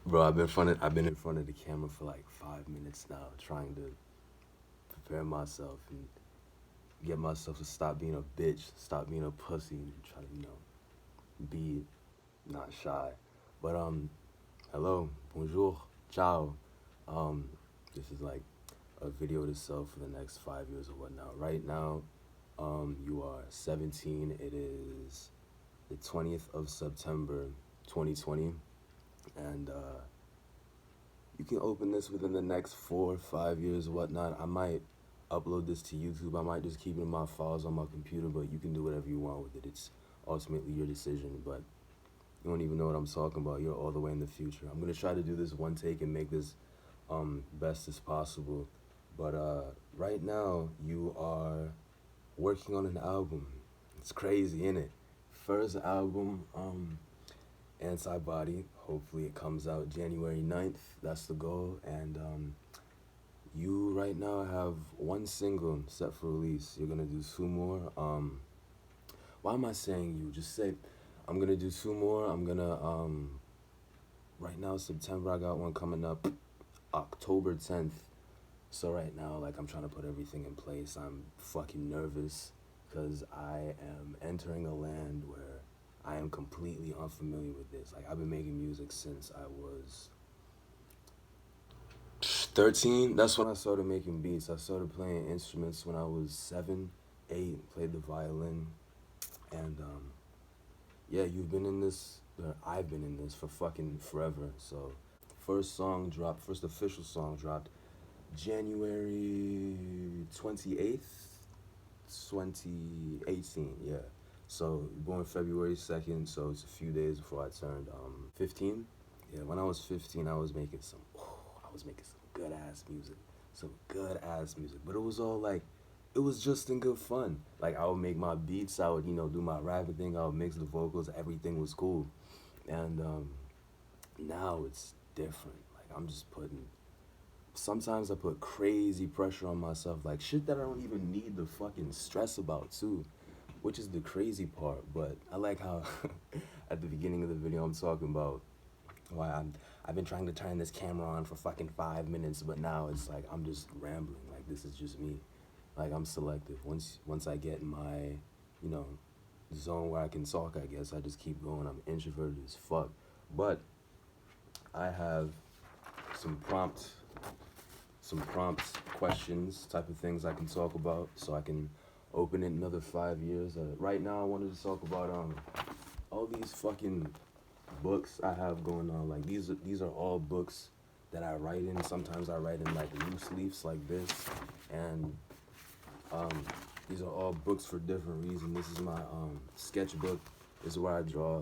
Bro, I've been in front of the camera for like 5 minutes now, trying to prepare myself and get myself to stop being a bitch, stop being a pussy, and try to, be not shy. But hello, bonjour, ciao. Um, this is like a video to sell for the next 5 years or whatnot. Right now, you are 17. It is the 20th of September, 2020, and you can open this within the next 4 or 5 years or whatnot. I might upload this to YouTube. I might just keep it in my files on my computer, but you can do whatever you want with it. It's ultimately your decision, but you don't even know what I'm talking about. You're all the way in the future. I'm gonna try to do this one take and make this best as possible. But right now you are working on an album. It's crazy, isn't it? First album, Antibody. Hopefully it comes out January 9th. That's the goal. And you right now have one single set for release. You're gonna do two more. Why am I saying you? Just say I'm gonna do two more. I'm gonna right now September I got one coming up October 10th. So right now like I'm trying to put everything in place. I'm fucking nervous because I am entering a land where I am completely unfamiliar with this. Like I've been making music since I was 13. That's when I started making beats. I started playing instruments when I was 7, 8, played the violin. And yeah, you've been in this, or I've been in this for fucking forever. So first official song dropped January 28th, 2018, yeah. So born February 2nd, so it's a few days before I turned 15. Yeah, when I was 15, I was making some good ass music, but it was all like, it was just in good fun. Like I would make my beats, I would do my rapping thing, I would mix the vocals, everything was cool, and now it's different. Like I'm just putting. Sometimes I put crazy pressure on myself, like shit that I don't even need to fucking stress about too, which is the crazy part. But I like how at the beginning of the video I'm talking about why I've been trying to turn this camera on for fucking 5 minutes, but now it's like I'm just rambling. Like this is just me. Like I'm selective. Once I get in my, you know, zone where I can talk, I guess I just keep going. I'm introverted as fuck. But I have some prompt some prompts, questions, type of things I can talk about so I can open it another 5 years. Right now I wanted to talk about all these fucking books I have going on. Like these are all books that I write in. Sometimes I write in like loose leaves like this, and um, these are all books for different reasons. This is my sketchbook. This is where I draw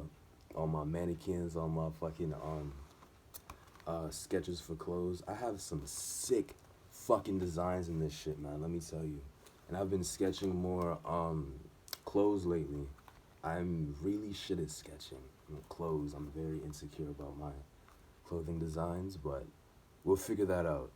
all my mannequins, all my fucking sketches for clothes. I have some sick fucking designs in this shit, man. Let me tell you. And I've been sketching more clothes lately. I'm really shit at sketching clothes. I'm very insecure about my clothing designs, but we'll figure that out.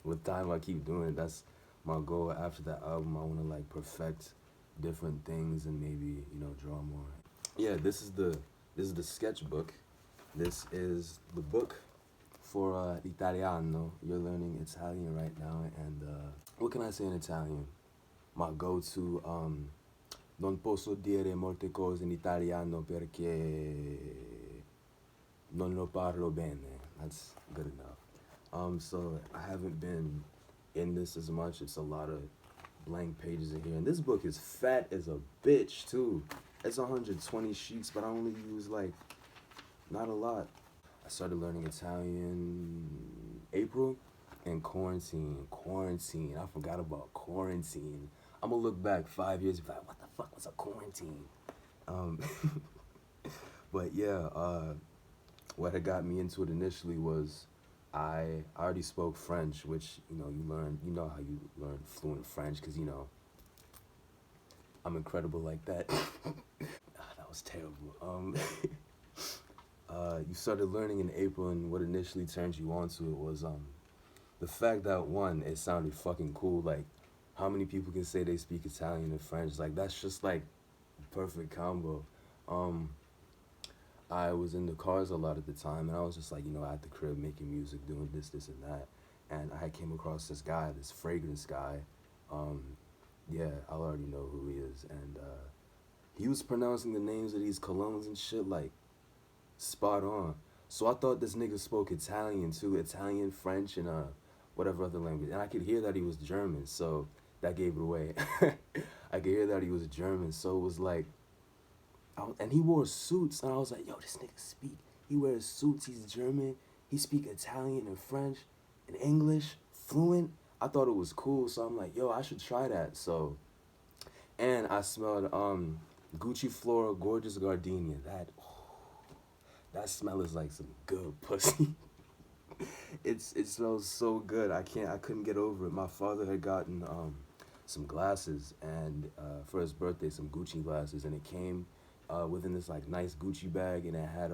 With time, I keep doing it. That's my goal. After that album, I want to like perfect different things and maybe draw more. Yeah, this is the sketchbook. This is the book for Italiano. You're learning Italian right now, and what can I say in Italian? My go-to, non posso dire molte cose in italiano perché non lo parlo bene. That's good enough. So I haven't been in this as much. It's a lot of blank pages in here, and this book is fat as a bitch too. It's 120 sheets, but I only use like not a lot. I started learning Italian April and quarantine. I forgot about quarantine. I'm gonna look back 5 years and be like, what the fuck was a quarantine? Um, but yeah, what had got me into it initially was I already spoke French, which you know how you learn fluent French because I'm incredible like that. That was terrible. You started learning in April, and what initially turned you on to it was the fact that one, it sounded fucking cool. Like, how many people can say they speak Italian and French? Like, that's just like perfect combo. Um, I was in the cars a lot at the time, and I was just like, at the crib making music, doing this, and that. And I came across this guy, this fragrance guy. Um, yeah, I already know who he is. And he was pronouncing the names of these colognes and shit like spot on. So I thought this nigga spoke Italian too, Italian, French, and whatever other language. And I could hear that he was German, so that gave it away. I could hear that he was German, so it was like, and he wore suits, and I was like, yo, this nigga speak. He wears suits. He's German. He speak Italian and French and English fluent. I thought it was cool, so I'm like, yo, I should try that. So, and I smelled Gucci Flora Gorgeous Gardenia. That smell is like some good pussy. It smells so good. I couldn't get over it. My father had gotten some glasses and for his birthday some Gucci glasses, and it came within this like nice Gucci bag, and it had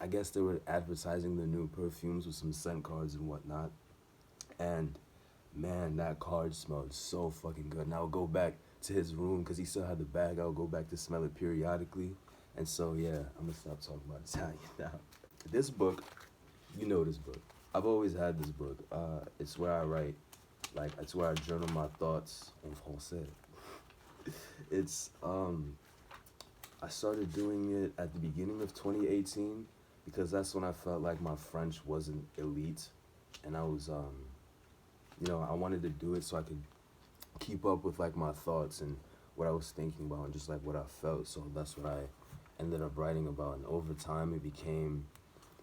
I guess they were advertising the new perfumes with some scent cards and whatnot. And man, that card smelled so fucking good. And I would go back to his room because he still had the bag. I would go back to smell it periodically. And so yeah, I'm gonna stop talking about Italian now. This book, you know this book. I've always had this book. It's where I write, like it's where I journal my thoughts en français. It's I started doing it at the beginning of 2018 because that's when I felt like my French wasn't elite, and I was I wanted to do it so I could keep up with like my thoughts and what I was thinking about and just like what I felt. So that's what I ended up writing about, and over time it became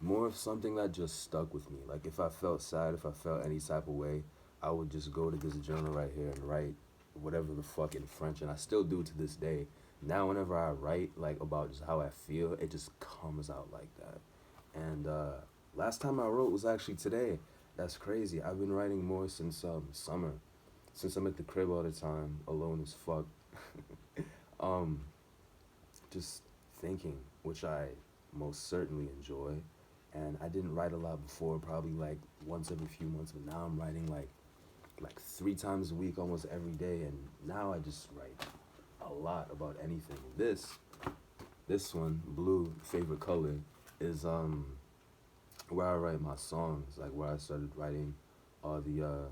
more of something that just stuck with me. Like if I felt sad, if I felt any type of way, I would just go to this journal right here and write whatever the fuck in French, and I still do to this day. Now whenever I write like about just how I feel, it just comes out like that. And last time I wrote was actually today. That's crazy. I've been writing more since summer, since I'm at the crib all the time, alone as fuck. um, just thinking, which I most certainly enjoy. And I didn't write a lot before, probably like once every few months, but now I'm writing like 3 times a week, almost every day. And now I just write a lot about anything. This one, blue, favorite color, is where I write my songs, like where I started writing all the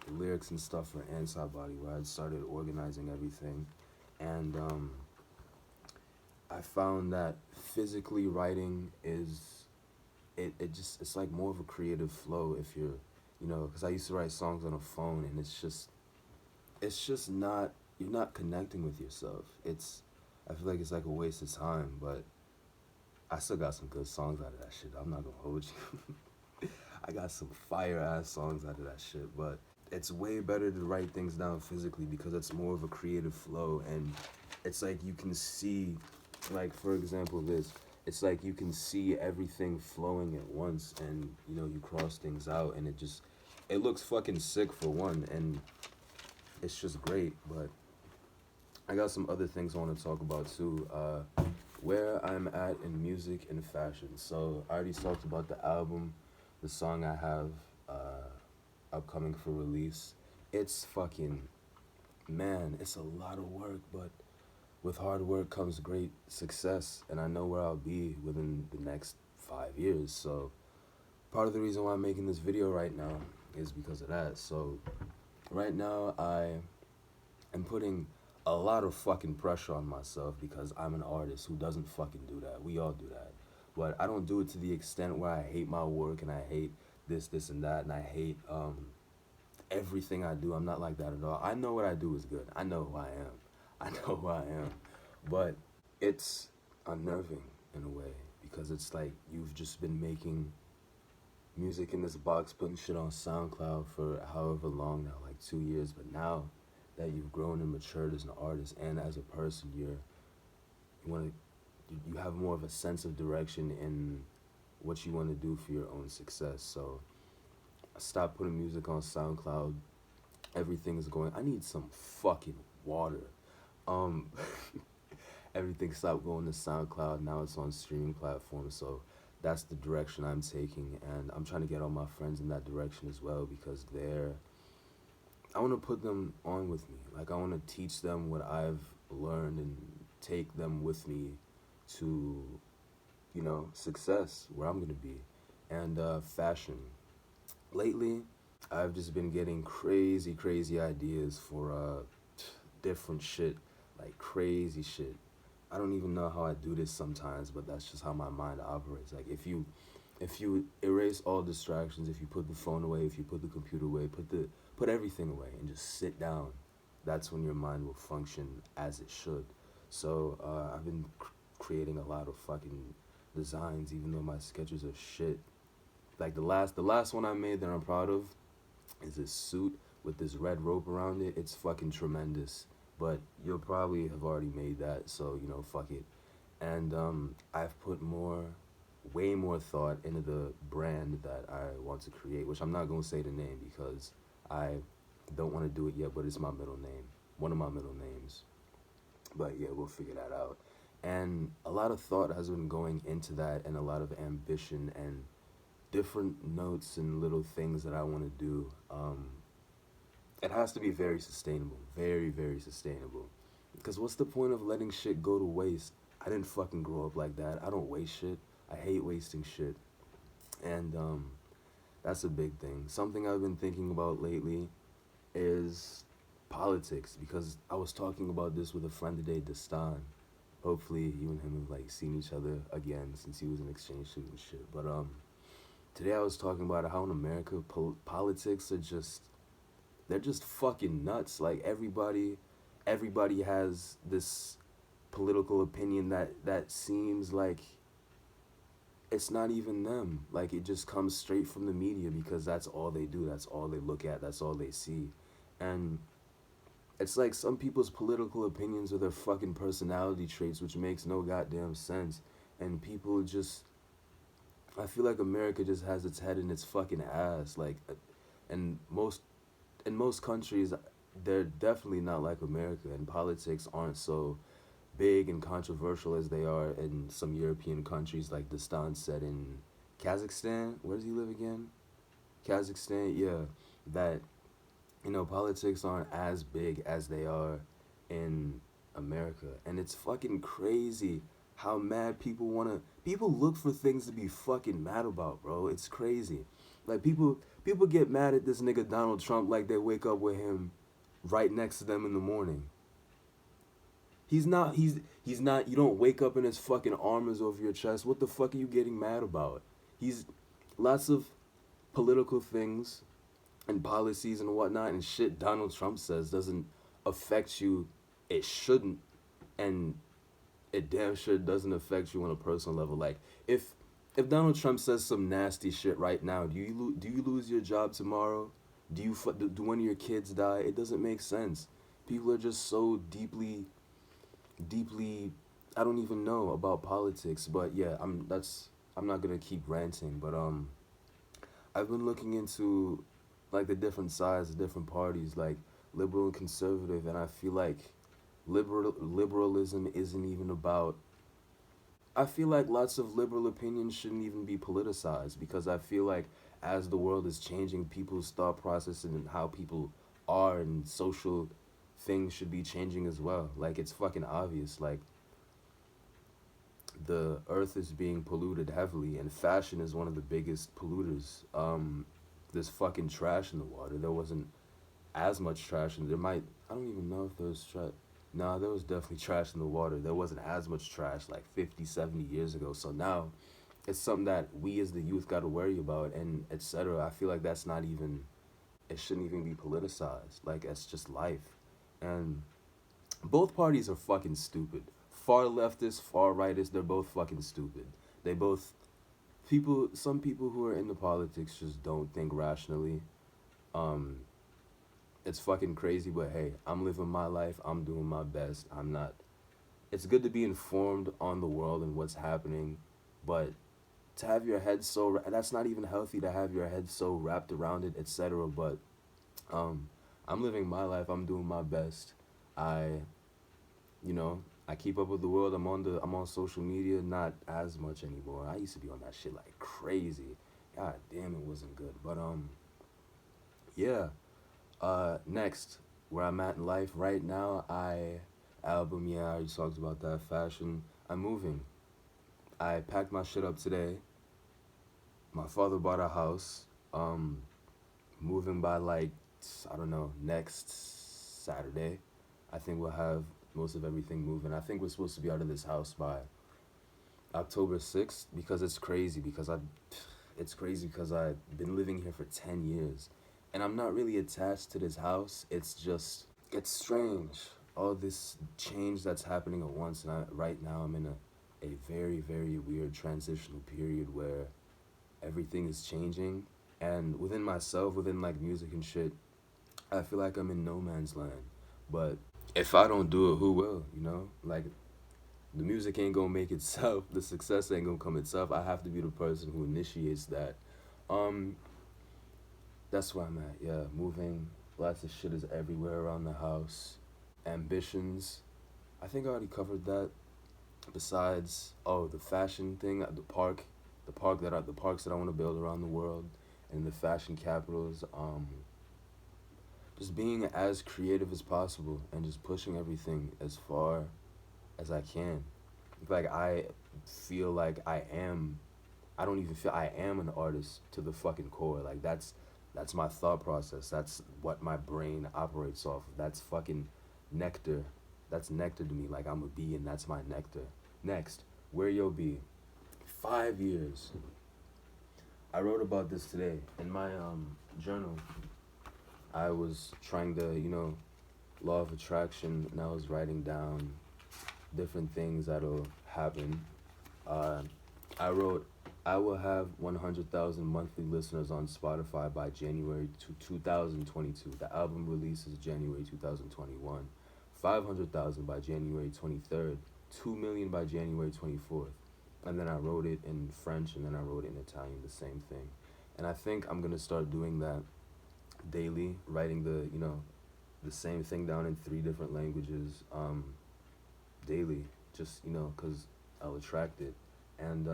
lyrics and stuff for Antibody, where I started organizing everything. And I found that physically writing is, it's like more of a creative flow if you're, because I used to write songs on a phone, and it's just not, you're not connecting with yourself. I feel like it's like a waste of time, but I still got some good songs out of that shit. I'm not gonna hold you. I got some fire ass songs out of that shit, but it's way better to write things down physically because it's more of a creative flow, and it's like you can see, like for example it's like you can see everything flowing at once, and you cross things out, and it looks fucking sick for one, and it's just great. But I got some other things I want to talk about too. Where I'm at in music and fashion. So I already talked about the album, the song I have upcoming for release. It's fucking, man, it's a lot of work, but with hard work comes great success, and I know where I'll be within the next 5 years. So part of the reason why I'm making this video right now is because of that. So right now I am putting a lot of fucking pressure on myself because I'm an artist who doesn't fucking do that. We all do that. But I don't do it to the extent where I hate my work and I hate this, and that, and I hate everything I do. I'm not like that at all. I know what I do is good. I know who I am. I know who I am. But it's unnerving in a way because it's like you've just been making music in this box, putting shit on SoundCloud for however long now, like 2 years. But now that you've grown and matured as an artist and as a person, you have more of a sense of direction in what you want to do for your own success. So I stopped putting music on SoundCloud. Everything is going. I need some fucking water. Um, everything stopped going to SoundCloud. Now it's on streaming platforms. So that's the direction I'm taking, and I'm trying to get all my friends in that direction as well because I want to put them on with me. Like I want to teach them what I've learned and take them with me to success, where I'm gonna be, and fashion. Lately, I've just been getting crazy, crazy ideas for different shit, like crazy shit. I don't even know how I do this sometimes, but that's just how my mind operates. Like if you erase all distractions, if you put the phone away, if you put the computer away, put everything away and just sit down, that's when your mind will function as it should. So I've been creating a lot of fucking designs, even though my sketches are shit. Like the last one I made that I'm proud of is this suit with this red rope around it. It's fucking tremendous. But you'll probably have already made that, so fuck it. And I've put way more thought into the brand that I want to create, which I'm not gonna say the name because I don't want to do it yet. But it's my middle name, one of my middle names. But yeah, we'll figure that out. And a lot of thought has been going into that, and a lot of ambition and different notes and little things that I want to do. It has to be very sustainable, very, very sustainable. Because what's the point of letting shit go to waste? I didn't fucking grow up like that. I don't waste shit. I hate wasting shit. And that's a big thing. Something I've been thinking about lately is politics, because I was talking about this with a friend today, Destan. Hopefully you and him have like seen each other again since he was in exchange student and shit. But today I was talking about how in America politics are just, they're just fucking nuts. Like everybody has this political opinion that seems like it's not even them. Like it just comes straight from the media because that's all they do. That's all they look at. That's all they see. And it's like some people's political opinions are their fucking personality traits, which makes no goddamn sense. And people just, I feel like America just has its head in its fucking ass. Like, and in most countries, they're definitely not like America, and politics aren't so big and controversial as they are in some European countries, like Dastan said in Kazakhstan. Where does he live again? Kazakhstan, yeah. That, politics aren't as big as they are in America. And it's fucking crazy how mad people look for things to be fucking mad about, bro. It's crazy. Like people get mad at this nigga Donald Trump like they wake up with him right next to them in the morning. He's not you don't wake up and his fucking arm is over your chest. What the fuck are you getting mad about? He's lots of political things and policies and whatnot and shit Donald Trump says doesn't affect you. It shouldn't, and it damn sure doesn't affect you on a personal level. Like if Donald Trump says some nasty shit right now, do you lose your job tomorrow? Do one of your kids die? It doesn't make sense. People are just so deeply, I don't even know about politics. But yeah, I'm not gonna keep ranting. But I've been looking into like the different sides, the different parties, like liberal and conservative, and I feel like liberalism isn't even about. I feel like lots of liberal opinions shouldn't even be politicized, because I feel like as the world is changing, people's thought process and how people are and social things should be changing as well. Like it's fucking obvious. Like the earth is being polluted heavily, and fashion is one of the biggest polluters. There's fucking trash in the water. There wasn't as much trash, and there might. I don't even know if there was trash. Nah, there was definitely trash in the water. There wasn't as much trash like 50, 70 years ago. So now it's something that we as the youth got to worry about, and etc. I feel like that's not even, it shouldn't even be politicized. Like it's just life. And both parties are fucking stupid. Far leftists, far rightists, they're both fucking stupid. They both some people who are into politics just don't think rationally. Um it's fucking crazy, but hey, I'm living my life. I'm doing my best. I'm not. It's good to be informed on the world and what's happening, but to have your head so that's not even healthy, to have your head so wrapped around it, etc. But um, I'm living my life. I'm doing my best. I, I keep up with the world. I'm on social media, not as much anymore. I used to be on that shit like crazy. God damn, it wasn't good. But yeah. Next, where I'm at in life right now, album, yeah, I already talked about that. Fashion, I'm moving. I packed my shit up today. My father bought a house. Um, moving by like I don't know, next Saturday. I think we'll have most of everything moving. I think we're supposed to be out of this house by October 6th because it's crazy because I've been living here for 10 years and I'm not really attached to this house. It's strange. All this change that's happening at once, and right now I'm in a very, very weird transitional period where everything is changing. And within myself, within like music and shit, I feel like I'm in no man's land. But if I don't do it, who will? You know? Like, the music ain't gonna make itself, the success ain't gonna come itself. I have to be the person who initiates that. Um, that's where I'm at, yeah. Moving, lots of shit is everywhere around the house. Ambitions, I think I already covered that. Besides, oh, the fashion thing, the parks that I want to build around the world, and the fashion capitals. Just being as creative as possible and just pushing everything as far as I can. Like I feel like I don't even feel I am an artist to the fucking core. Like that's my thought process. That's what my brain operates off of. That's fucking nectar. That's nectar to me. Like I'm a bee and that's my nectar. Next, where you'll be. 5 years. I wrote about this today in my journal. I was trying to, law of attraction, and I was writing down different things that'll happen. Uh, I wrote, I will have 100,000 monthly listeners on Spotify by January 2022. The album releases January 2021. 500,000 by January 23rd. 2 million by January 24th. And then I wrote it in French and then I wrote it in Italian, the same thing. And I think I'm going to start doing that daily, writing the same thing down in 3 different languages daily, just, because I'll attract it. And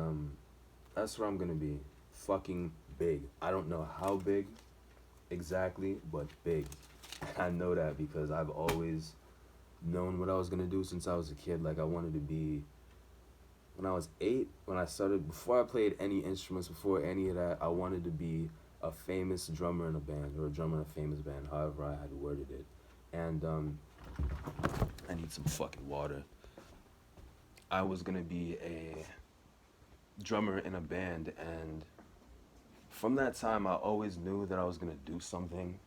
that's where I'm going to be. Fucking big. I don't know how big exactly, but big. I know that because I've always known what I was going to do since I was a kid. Like, I wanted to be, when I was 8, when I started, before I played any instruments, before any of that, I wanted to be a famous drummer in a band, or a drummer in a famous band, however I had worded it. And I need some fucking water. I was gonna be a drummer in a band, and from that time, I always knew that I was gonna do something.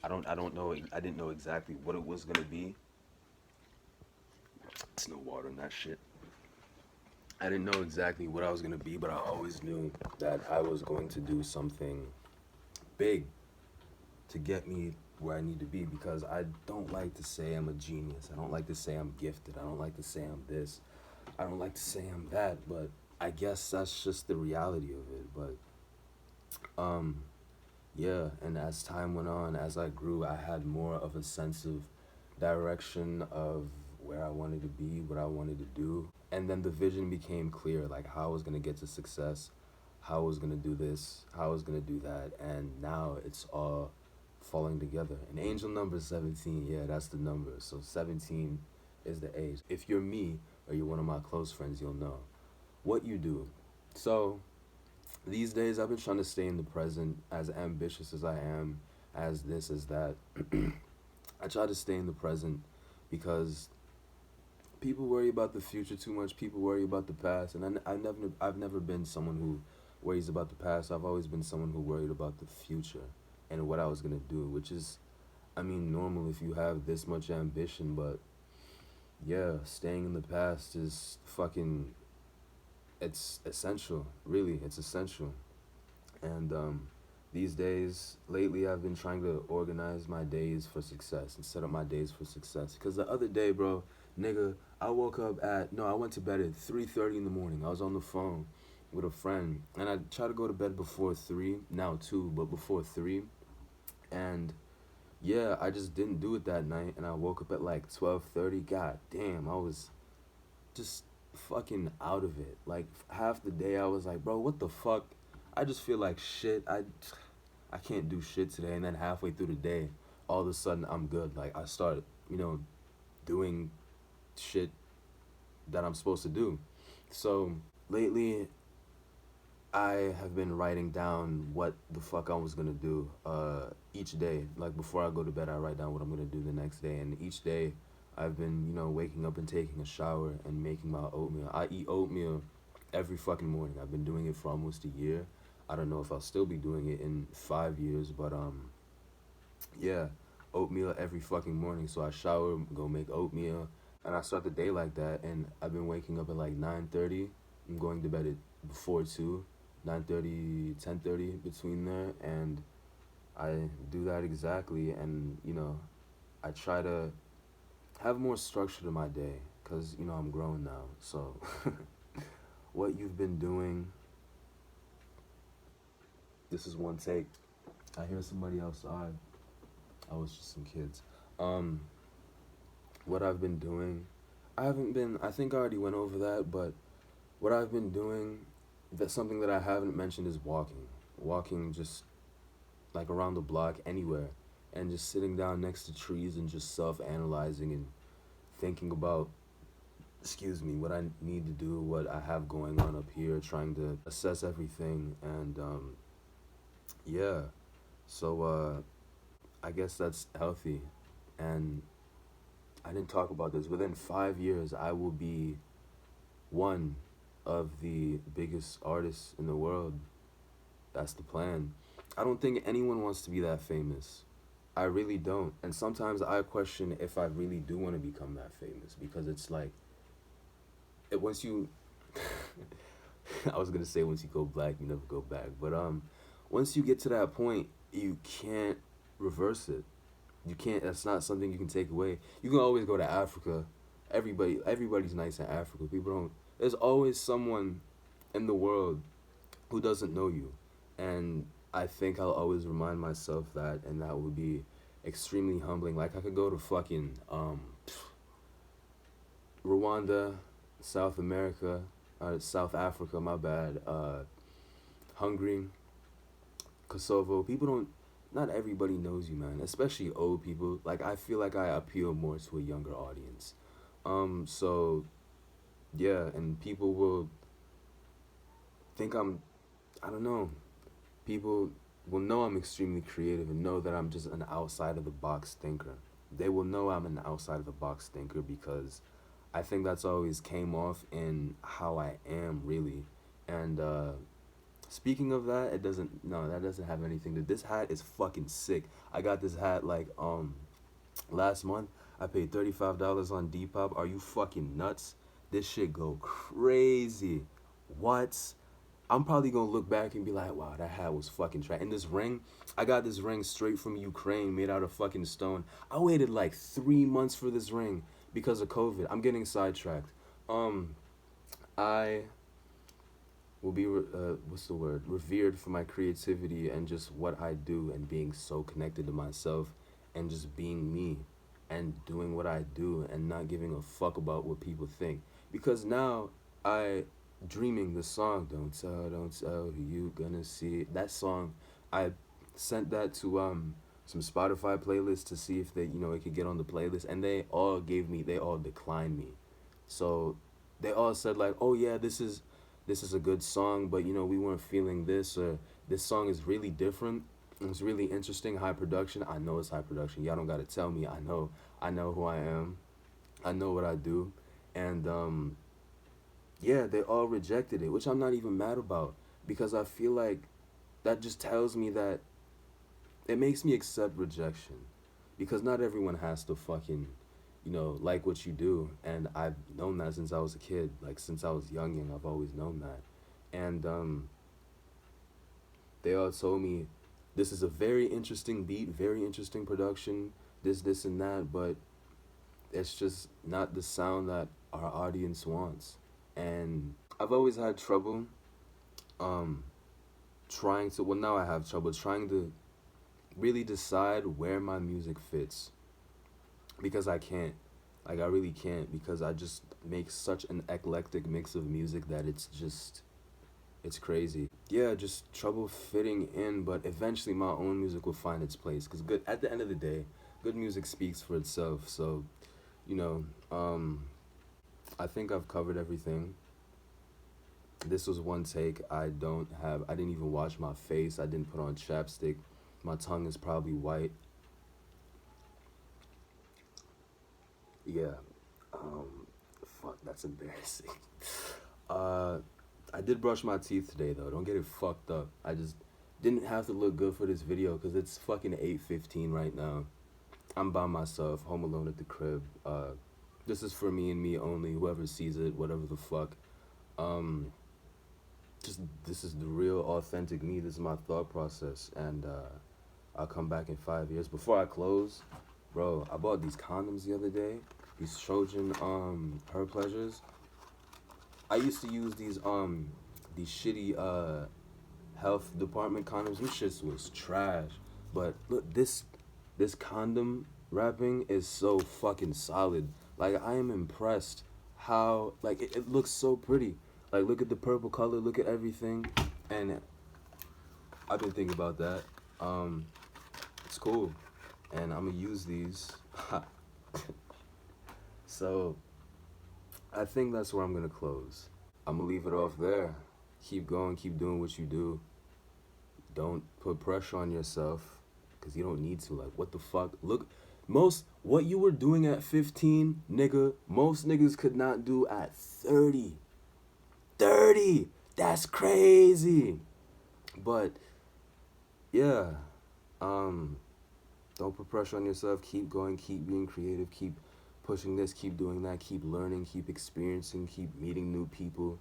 I don't know. I didn't know exactly what it was gonna be. It's no water in that shit. I didn't know exactly what I was gonna be, but I always knew that I was going to do something big to get me where I need to be, because I don't like to say I'm a genius. I don't like to say I'm gifted. I don't like to say I'm this. I don't like to say I'm that, but I guess that's just the reality of it. But yeah, and as time went on, as I grew, I had more of a sense of direction of where I wanted to be, what I wanted to do. And then the vision became clear, like how I was going to get to success, how I was going to do this, how I was going to do that. And now it's all falling together. And angel number 17, yeah, that's the number. So 17 is the age. If you're me or you're one of my close friends, you'll know what you do. So these days, I've been trying to stay in the present, as ambitious as I am, as this, as that. I try to stay in the present because people worry about the future too much. People worry about the past, and I've never been someone who worries about the past. I've always been someone who worried about the future and what I was gonna do, which is, I mean, normal if you have this much ambition, but yeah, staying in the past is fucking, it's essential, really, it's essential. And these days, lately, I've been trying to organize my days for success and set up my days for success. Because the other day, bro, nigga, I went to bed at 3:30 in the morning. I was on the phone with a friend, and I try to go to bed before 3, now 2, but before 3. And yeah, I just didn't do it that night, and I woke up at like 12:30. God damn, I was just fucking out of it. Like half the day I was like, bro, what the fuck? I just feel like shit. I can't do shit today. And then halfway through the day, all of a sudden I'm good. Like I started, doing shit that I'm supposed to do. So lately I have been writing down what the fuck I was gonna do each day. Like before I go to bed, I write down what I'm gonna do the next day, and each day I've been, waking up and taking a shower and making my oatmeal. I eat oatmeal every fucking morning. I've been doing it for almost a year. I don't know if I'll still be doing it in 5 years, but yeah, oatmeal every fucking morning. So I shower, go make oatmeal, and I start the day like that. And I've been waking up at like 9:30. I'm going to bed at before 2, 9:30, 10:30 between there, and I do that exactly. And I try to have more structure to my day, cause I'm grown now. So, what you've been doing? This is one take. I hear somebody outside. Oh, it's just some kids. Um, what I've been doing, I haven't been. I think I already went over that, but what I've been doing, that something that I haven't mentioned is walking. Walking just like around the block, anywhere, and just sitting down next to trees and just self-analyzing and thinking about, excuse me, what I need to do, what I have going on up here, trying to assess everything, and yeah. So I guess that's healthy, and I didn't talk about this. Within 5 years, I will be one of the biggest artists in the world. That's the plan. I don't think anyone wants to be that famous. I really don't. And sometimes I question if I really do want to become that famous, because it's like, once you I was going to say once you go black, you never go back. But once you get to that point, you can't reverse it. You can't. That's not something you can take away. You can always go to Africa. Everybody's nice in Africa. People don't. There's always someone in the world who doesn't know you, and I think I'll always remind myself that, and that would be extremely humbling. Like I could go to fucking Rwanda, South America, South Africa. My bad. Hungary, Kosovo. People don't. Not everybody knows you, man. Especially old people. Like I feel like I appeal more to a younger audience. So yeah, and people will think I'm. I don't know. People will know I'm extremely creative and know that I'm just an outside of the box thinker. They will know I'm an outside of the box thinker because I think that's always came off in how I am, really. And speaking of that, it doesn't. No, that doesn't have anything to. This hat is fucking sick. I got this hat like last month. I paid $35 on Depop. Are you fucking nuts? This shit go crazy. What? I'm probably gonna look back and be like, wow, that hat was fucking trash. And this ring, I got this ring straight from Ukraine, made out of fucking stone. I waited like 3 months for this ring because of COVID. I'm getting sidetracked. I will be what's the word, revered for my creativity and just what I do, and being so connected to myself, and just being me and doing what I do and not giving a fuck about what people think. Because now I dreaming the song, don't tell who you gonna see it. That song, I sent that to some Spotify playlists to see if they, it could get on the playlist, and they all declined me. So they all said like, oh yeah, this is a good song, but we weren't feeling this, or this song is really different. It's really interesting, high production. I know it's high production. Y'all don't gotta tell me. I know who I am. I know what I do, and yeah, they all rejected it, which I'm not even mad about, because I feel like that just tells me that it makes me accept rejection, because not everyone has to fucking like what you do, and I've known that since I was a kid. Like since I was young, I've always known that. And they all told me this is a very interesting beat, very interesting production, this and that, but it's just not the sound that our audience wants. And I've always had trouble um trying to, well, now I have trouble trying to really decide where my music fits, because I can't. Like I really can't, because I just make such an eclectic mix of music that it's crazy. Yeah, just trouble fitting in, but eventually my own music will find its place, cuz good at the end of the day, good music speaks for itself. So, you know, um I think I've covered everything. This was one take. I didn't even wash my face. I didn't put on chapstick. My tongue is probably white. Yeah. Fuck, that's embarrassing. Uh, I did brush my teeth today though. Don't get it fucked up. I just didn't have to look good for this video because it's fucking 8:15 right now. I'm by myself, home alone at the crib. This is for me and me only. Whoever sees it, whatever the fuck. Um, just this is the real, authentic me. This is my thought process, and I'll come back in 5 years. Before I close, bro, I bought these condoms the other day. These Trojan her pleasures. I used to use these shitty health department condoms. Them shits was trash. But look, this condom wrapping is so fucking solid. Like I am impressed how like it looks so pretty. Like look at the purple color, look at everything, and I've been thinking about that. It's cool, and I'm gonna use these. So I think that's where I'm gonna close. I'm gonna leave it off there. Keep going, keep doing what you do. Don't put pressure on yourself because you don't need to. Like, what the fuck? Look, what you were doing at 15, nigga, most niggas could not do at 30. 30! That's crazy. But, yeah, don't put pressure on yourself. Keep going, keep being creative, keep pushing this, keep doing that, keep learning, keep experiencing, keep meeting new people.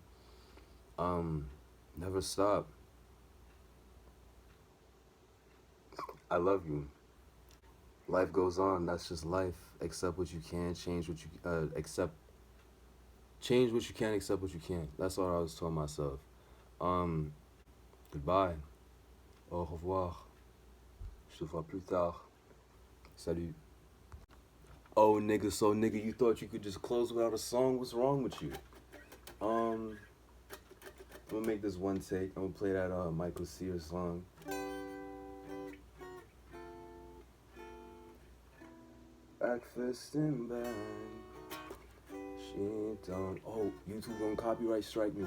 Never stop. I love you. Life goes on. That's just life. Accept what you can, change what you can, accept what you can't. That's all I was telling myself. Um, Goodbye. Au revoir. Je te vois plus tard. Salut. Oh, nigga, so nigga, you thought you could just close without a song? What's wrong with you? I'm gonna make this one take. I'm gonna play that Michael Sears song. Breakfast in bed. She don't. Oh, YouTube gonna copyright strike me.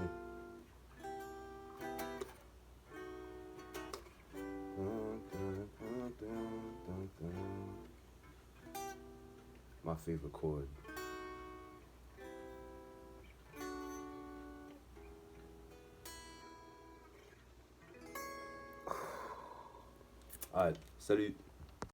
My favorite chord. Alright, salut.